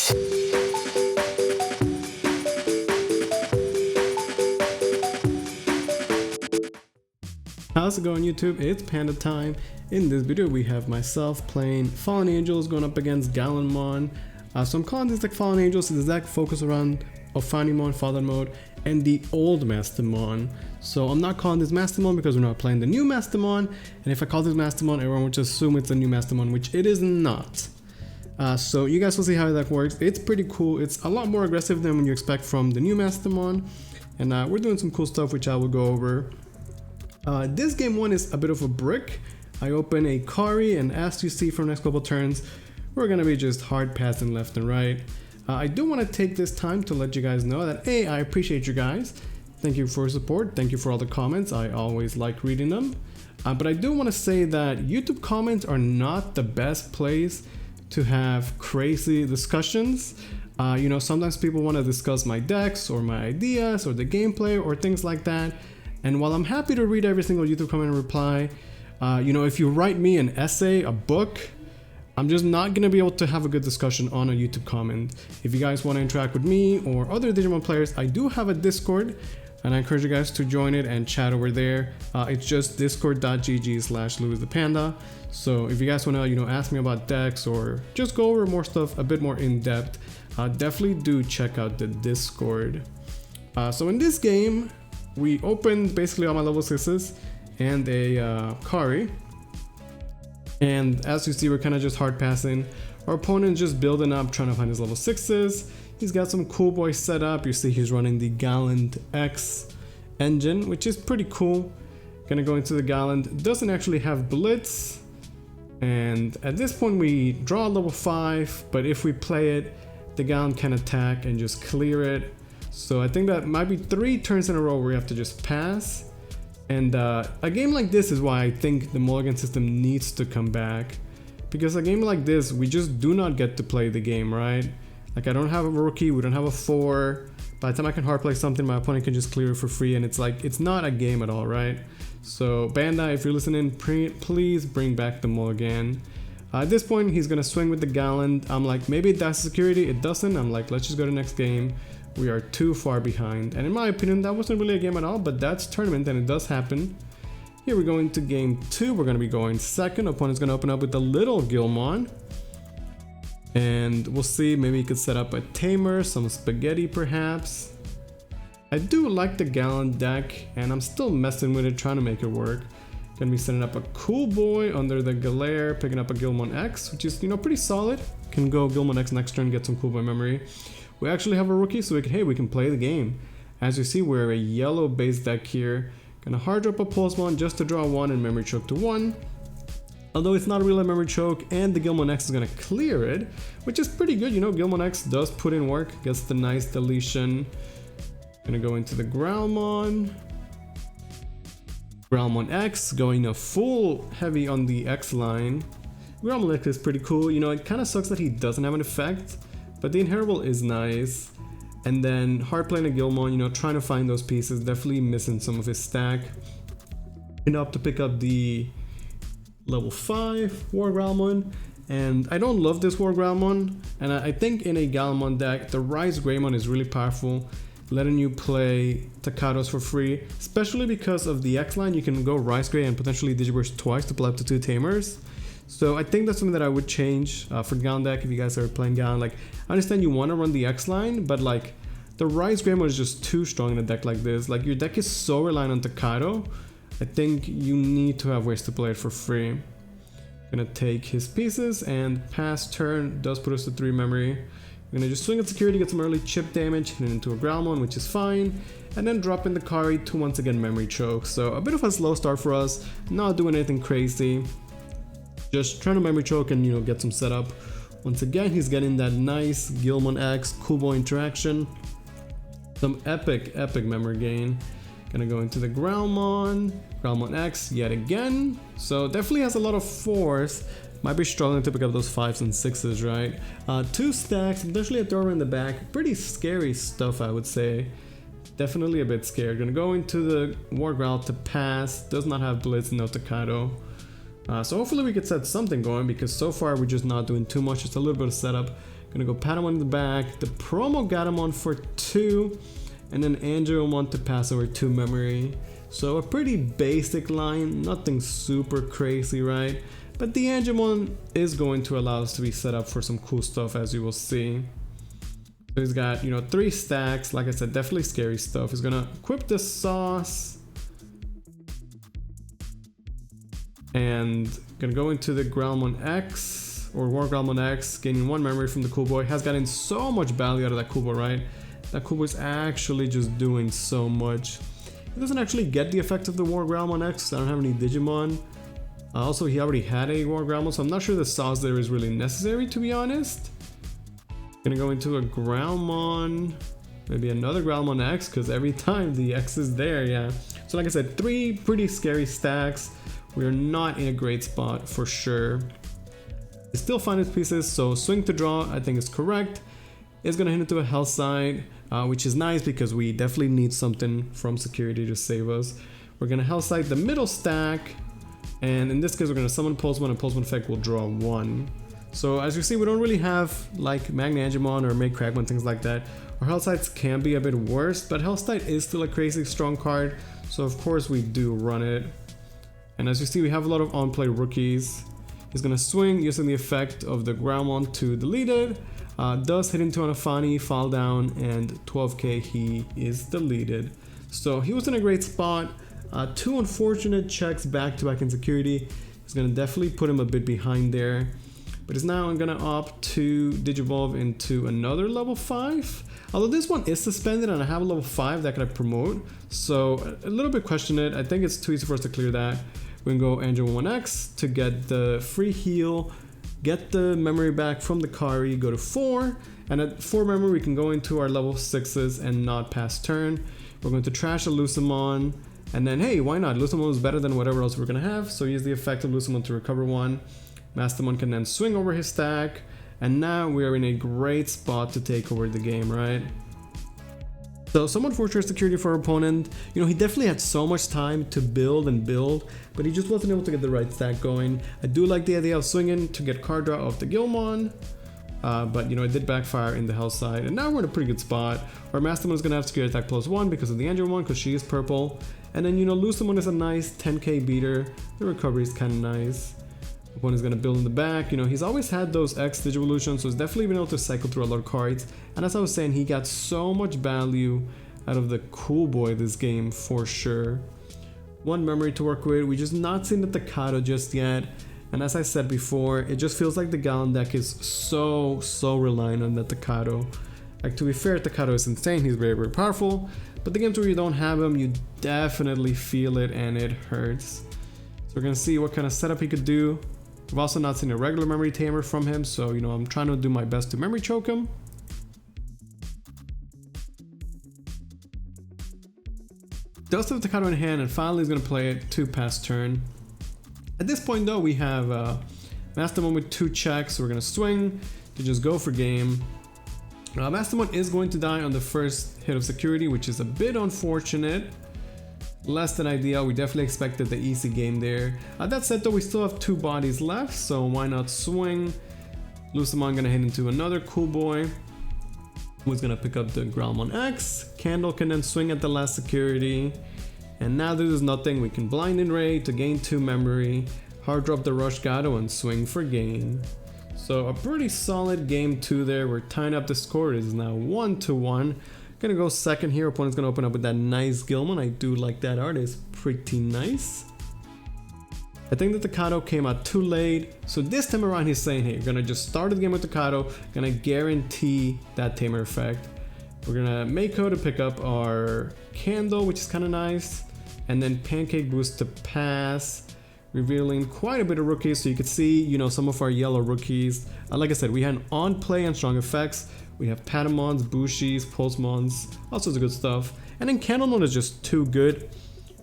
How's it going, YouTube? It's Panda time. In this video we have myself playing Fallen Angels going up against Gallantmon. So I'm calling this deck Fallen Angels. This deck focus around Ophanimon, Falldown mode, and the old Mastemon. So I'm not calling this Mastemon because we're not playing the new Mastemon. And if I call this Mastemon, everyone would just assume it's a new Mastemon, which it is not. So you guys will see how that works. It's pretty cool. It's a lot more aggressive than when you expect from the new Mastemon. And we're doing some cool stuff which I will go over. This game one is a bit of a brick. I open a Kari, and as you see from the next couple turns, we're gonna be just hard passing left and right. I do want to take this time to let you guys know that I appreciate you guys. Thank you for your support. Thank you for all the comments. I always like reading them. But I do want to say that YouTube comments are not the best place to have crazy discussions. You know, sometimes people want to discuss my decks or my ideas or the gameplay or things like that. And while I'm happy to read every single YouTube comment and reply, you know, if you write me an essay, a book, I'm just not going to be able to have a good discussion on a YouTube comment. If you guys want to interact with me or other Digimon players, I do have a Discord, and I encourage you guys to join it and chat over there. It's just discord.gg/Luisthepanda. So if you guys want to, you know, ask me about decks or just go over more stuff a bit more in depth, definitely do check out the Discord. So in this game, we opened basically all my level 6s and a Kari. And as you see, we're kind of just hard passing. Our opponent just building up, trying to find his level 6s. He's got some cool boys set up. You see he's running the Gallant X engine, which is pretty cool. Gonna go into the Gallant. Doesn't actually have Blitz. And at this point we draw level 5, but if we play it, the Gallant can attack and just clear it. So I think that might be 3 turns in a row where we have to just pass. And a game like this is why I think the mulligan system needs to come back. Because a game like this, we just do not get to play the game, right? Like, I don't have a rookie, we don't have a 4. By the time I can hard play something, my opponent can just clear it for free, and it's like, it's not a game at all, right? So Bandai, if you're listening, please bring back the mulligan. At this point, he's gonna swing with the Gallant. I'm like, maybe it does security, it doesn't. I'm like, let's just go to the next game. We are too far behind, and in my opinion that wasn't really a game at all, but that's tournament and it does happen. Here we're going to game 2. We're going to be going second. Opponent's going to open up with a little Gallantmon, and we'll see, maybe he could set up a Tamer, some spaghetti perhaps. I do like the Gallant deck, and I'm still messing with it, trying to make it work. Gonna be setting up a cool boy under the Galare, picking up a Gallantmon X, which is, you know, pretty solid. Can go Gallantmon X next turn, get some cool boy memory. We actually have a rookie, so we can play the game. As you see, we're a yellow base deck here. Gonna hard drop a Pulsemon just to draw 1 and memory choke to 1. Although it's not a real memory choke, and the Gallantmon X is gonna clear it, which is pretty good. You know, Gallantmon X does put in work, gets the nice deletion. Gonna go into the Growlmon. Growlmon X going a full heavy on the X line. Growlmon X is pretty cool. You know, it kind of sucks that he doesn't have an effect, but the inheritable is nice. And then hard playing a Gallantmon, you know, trying to find those pieces, definitely missing some of his stack. Enough to pick up the level 5 War Growlmon. And I don't love this War Growlmon, and I think in a Gallantmon deck, the Rise Greymon is really powerful, letting you play Takados for free, especially because of the X line. You can go Rise Grey and potentially Digiburst twice to play up to 2 Tamers. So I think that's something that I would change for Gallant deck if you guys are playing Gallant. Like, I understand you want to run the X line, but like the Rise Greymon is just too strong in a deck like this. Like, your deck is so reliant on Takado. I think you need to have ways to play it for free. Gonna take his pieces, and pass turn does put us to 3 memory. We're gonna just swing at security, get some early chip damage, hit it into a Growlmon, which is fine, and then drop in the Kari to once again memory choke. So a bit of a slow start for us, not doing anything crazy. Just trying to memory choke and, you know, get some setup. Once again, he's getting that nice Gallantmon X cool boy interaction. Some epic memory gain. Gonna go into the Growlmon X yet again. So definitely has a lot of force. Might be struggling to pick up those 5s and 6s, right? 2 stacks, potentially a thrower in the back. Pretty scary stuff, I would say. Definitely a bit scared. Gonna go into the War Growl to pass. Does not have Blitz, no Takado. So hopefully we could set something going, because so far we're just not doing too much. Just a little bit of setup. Gonna go Patamon in the back, the promo Gallantmon for 2, and then Angelmon to pass over 2 memory. So a pretty basic line, nothing super crazy, right? But the Angelmon is going to allow us to be set up for some cool stuff, as you will see. So he's got, you know, 3 stacks, like I said, definitely scary stuff. He's gonna equip the sauce. And gonna go into the Gallantmon X, or War Gallantmon X, gaining 1 memory from the Cool Boy. Has gotten so much value out of that Cool Boy, right? That Cool Boy's actually just doing so much. He doesn't actually get the effect of the War Gallantmon X. I don't have any Digimon. Also, he already had a War Gallantmon, so I'm not sure the sauce there is really necessary, to be honest. Gonna go into a Gallantmon, maybe another Gallantmon X, because every time the X is there, yeah. So like I said, 3 pretty scary stacks. We're not in a great spot for sure. It's still fine with pieces, so swing to draw, I think is correct. It's gonna hit into a Hell Side, which is nice because we definitely need something from security to save us. We're gonna Hell Side the middle stack, and in this case we're gonna summon Pulsemon, and Pulsemon effect will draw 1. So as you see, we don't really have like Magna-Angemon or Make Cragmon, things like that. Our Hell Sides can be a bit worse, but Hell Side is still a crazy strong card, so of course we do run it. And as you see, we have a lot of on-play rookies. He's gonna swing using the effect of the Gallantmon to delete it. Does hit into an Ophani, fall down, and 12k he is deleted. So he was in a great spot. 2 unfortunate checks back to back in security. He's gonna definitely put him a bit behind there. But is now gonna opt to Digivolve into another level 5. Although this one is suspended and I have a level 5 that can I promote. So a little bit question it. I think it's too easy for us to clear that. We're gonna go Angelmon X to get the free heal, get the memory back from the Kari, go to 4, and at 4 memory we can go into our level 6s and not pass turn. We're going to trash a Luisthepanda, and then hey, why not? Luisthepanda is better than whatever else we're gonna have, so use the effect of Luisthepanda to recover 1. Mastemon can then swing over his stack, and now we are in a great spot to take over the game, right? So some unfortunate security for our opponent. You know, he definitely had so much time to build and build, but he just wasn't able to get the right stack going. I do like the idea of swinging to get card draw off the Gallantmon, but you know, it did backfire in the Hell Side, and now we're in a pretty good spot. Our Mastemon is gonna have security attack +1 because of the Angelmon, because she is purple, and then you know, Luisthepanda is a nice 10k beater. The recovery is kind of nice. Opponent is going to build in the back. You know, he's always had those X Digivolutions, so he's definitely been able to cycle through a lot of cards. And as I was saying, he got so much value out of the Cool Boy this game for sure. 1 memory to work with. We just not seen the Takato just yet. And as I said before, it just feels like the Gallant deck is so reliant on the Takato. Like, to be fair, Takato is insane. He's very powerful. But the games where you don't have him, you definitely feel it and it hurts. So we're going to see what kind of setup he could do. We've also not seen a regular memory tamer from him, so you know, I'm trying to do my best to memory choke him. Does have Takato in hand, and finally he's going to play it 2 pass turn. At this point though, we have Mastemon with 2 checks, so we're going to swing to just go for game. Mastemon is going to die on the first hit of security, which is a bit unfortunate. Less than ideal. We definitely expected the easy game there. That said though, we still have 2 bodies left, so why not swing? Luisthepanda gonna hit into another Cool Boy, who's gonna pick up the Gallantmon X. Candle can then swing at the last security, and now there's nothing. We can blind and ray to gain 2 memory, hard drop the Rush Gato, and swing for gain. So a pretty solid game 2 there. We're tying up the score. It is now 1-1. Gonna go second here. Opponent's gonna open up with that nice Gallantmon. I do like that art. It's pretty nice. I think that the Kato came out too late, so this time around he's saying, hey, we're gonna just start the game with the Kato, gonna guarantee that tamer effect. We're gonna Mako to pick up our Candle, which is kind of nice, and then Pancake Boost to pass, revealing quite a bit of rookies. So you can see, you know, some of our yellow rookies. Like I said, we had on play and strong effects. We have Patamons, Bushis, Pulsemons, all sorts of good stuff. And then Candlemon is just too good.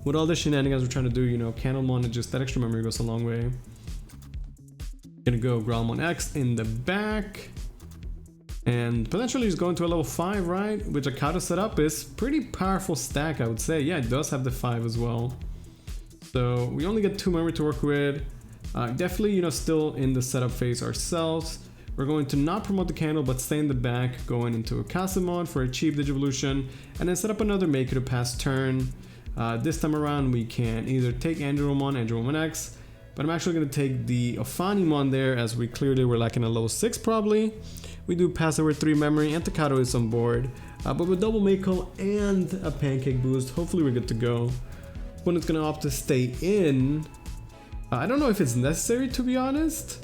With all the shenanigans we're trying to do, you know, Candlemon and just that extra memory goes a long way. Gonna go Gallantmon X in the back. And potentially he's going to a level 5, right? Which a Kato setup is pretty powerful stack, I would say. Yeah, it does have the 5 as well. So we only get 2 memory to work with. Definitely, you know, still in the setup phase ourselves. We're going to not promote the candle, but stay in the back, going into a Gallantmon for a cheap Digivolution, and then set up another Maker to pass turn. This time around, we can either take Gallantmon X, but I'm actually going to take the Ophani there, as we clearly were lacking a level 6 probably. We do pass over 3 memory, and Takato is on board. But with double Mako and a Pancake boost, hopefully we're good to go. Opponent's going to opt to stay in. I don't know if it's necessary, to be honest,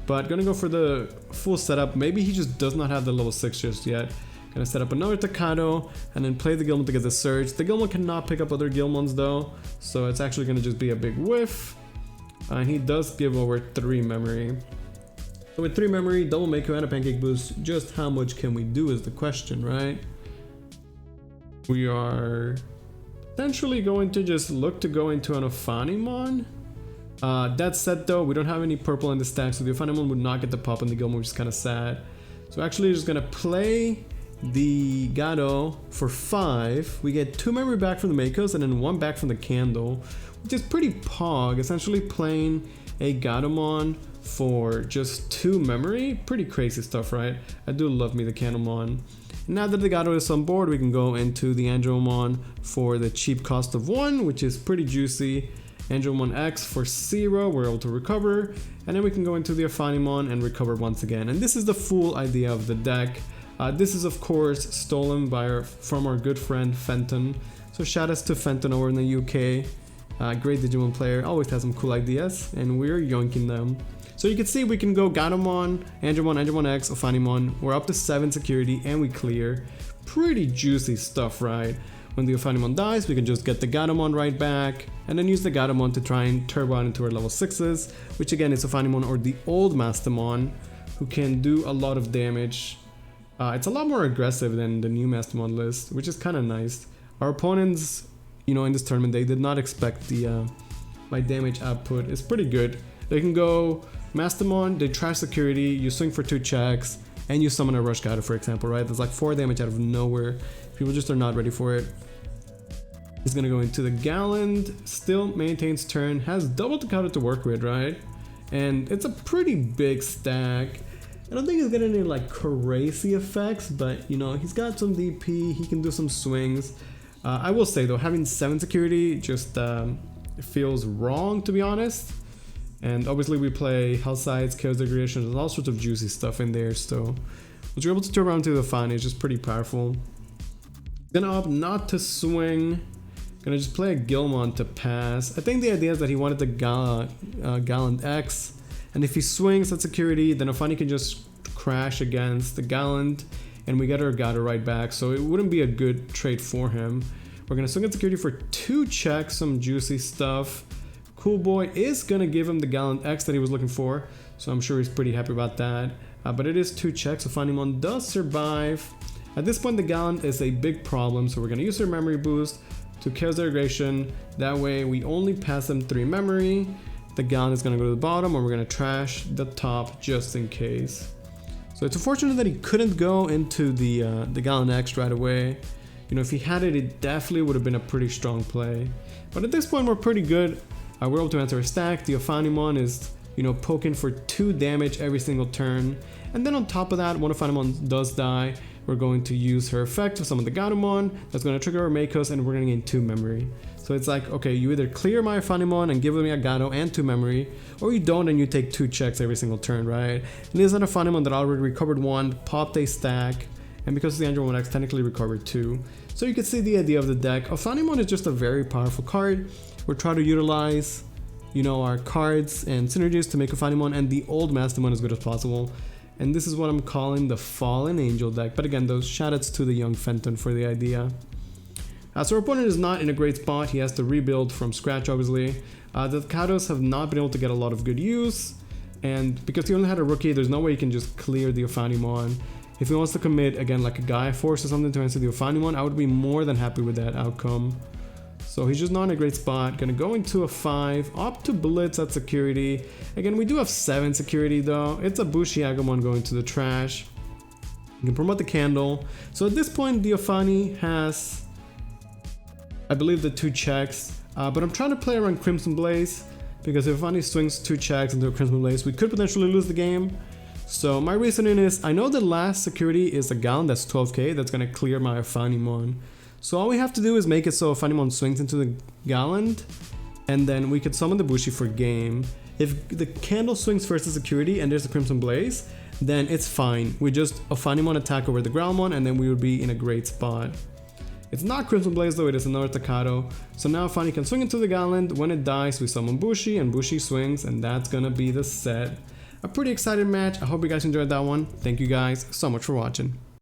but gonna go for the full setup. Maybe he just does not have the level 6 just yet. Gonna set up another Takato and then play the Gallantmon to get the surge. The Gallantmon cannot pick up other Gallantmons though, so it's actually gonna just be a big whiff. And he does give over 3 memory. So with 3 memory, double Mako and a Pancake boost, just how much can we do is the question, right? We are potentially going to just look to go into an Ophanimon. That said though, we don't have any purple in the stack, so the Ophanimon would not get the pop in the Gallantmon, which is kind of sad. So actually just gonna play the Gato for 5. We get 2 memory back from the Makos and then 1 back from the candle, which is pretty pog. Essentially playing a Gallantmon for just 2 memory. Pretty crazy stuff, right? I do love me the Candlemon. Now that the Gato is on board, we can go into the Angelmon for the cheap cost of 1, which is pretty juicy. Angelmon X for 0, we're able to recover, and then we can go into the Ophanimon and recover once again. And this is the full idea of the deck. This is of course stolen from our good friend Fenton. So shout outs to Fenton over in the UK. Great Digimon player, always has some cool ideas, and we're yoinking them. So you can see we can go Gallantmon, Angelmon X, Ophanimon. We're up to 7 security and we clear. Pretty juicy stuff, right? When the Ophanimon dies, we can just get the Gallantmon right back, and then use the Gallantmon to try and turbo out into our level 6s, which again is Ophanimon or the old Mastemon, who can do a lot of damage. It's a lot more aggressive than the new Mastemon list, which is kind of nice. Our opponents, you know, in this tournament, they did not expect the my damage output. It's pretty good. They can go Mastemon, they trash security, you swing for 2 checks, and you summon a Rush Gato, for example, right? There's like 4 damage out of nowhere. People just are not ready for it. He's gonna go into the Gallant, still maintains turn, has double Takato to work with, right? And it's a pretty big stack. I don't think he's getting any like crazy effects, but you know, he's got some DP, he can do some swings. I will say though, having 7 security just feels wrong, to be honest. And obviously we play Hellsides, Chaos Degradation, and all sorts of juicy stuff in there, so what you're able to turn around to the Ophani is just pretty powerful. Gonna opt not to swing. Gonna just play a Gallantmon to pass. I think the idea is that he wanted the Gallant X, and if he swings at security, then Ophani can just crash against the Gallant, and we get our Gato right back, so it wouldn't be a good trade for him. We're gonna swing at security for 2 checks, some juicy stuff. Cool Boy is gonna give him the Gallant X that he was looking for, so I'm sure he's pretty happy about that. But it is 2 checks, so Ophanimon does survive. At this point, the Gallant is a big problem, so we're gonna use our memory boost to Chaos Degradation. That way, we only pass them 3 memory. The Gallant is gonna go to the bottom, and we're gonna trash the top just in case. So it's unfortunate that he couldn't go into the Gallant X right away. You know, if he had it, it definitely would have been a pretty strong play. But at this point, we're pretty good. We're able to answer a stack. The Ophanimon is, you know, poking for 2 damage every single turn. And then on top of that, when Ophanimon does die, we're going to use her effect to summon the Gallantmon. That's going to trigger our Makos, and we're going to gain 2 memory. So it's like, okay, you either clear my Ophanimon and give me a Gato and 2 memory, or you don't and you take 2 checks every single turn, right? And this is an Ophanimon that already recovered 1, popped a stack, and because of the Angelmon X, technically recovered 2. So you can see the idea of the deck. Ophanimon is just a very powerful card. We're trying to utilize, you know, our cards and synergies to make Ophanimon and the old Mastemon as good as possible. And this is what I'm calling the Fallen Angel deck. But again, those shoutouts to the young Fenton for the idea. So our opponent is not in a great spot. He has to rebuild from scratch, obviously. The Katos have not been able to get a lot of good use. And because he only had a rookie, there's no way he can just clear the Ophanimon. If he wants to commit, again, like a Gaia Force or something to answer the Ophanimon, I would be more than happy with that outcome. So he's just not in a great spot. Gonna go into a 5, opt to blitz at security. Again, we do have 7 security though. It's a Bushi Agumon going to the trash. You can promote the candle. So at this point, the Ophani has, I believe, the 2 checks. But I'm trying to play around Crimson Blaze, because if Ophani swings 2 checks into a Crimson Blaze, we could potentially lose the game. So my reasoning is, I know the last security is a Gallant that's 12k, that's gonna clear my Ophanimon. So all we have to do is make it so Ophanimon swings into the Gallant, and then we could summon the Bushi for game. If the candle swings first to security and there's a Crimson Blaze, then it's fine. We just Ophanimon attack over the Gallantmon and then we would be in a great spot. It's not Crimson Blaze though, it is another Takato. So now Ophani can swing into the Gallant. When it dies, we summon Bushi and Bushi swings, and that's gonna be the set. A pretty excited match. I hope you guys enjoyed that one. Thank you guys so much for watching.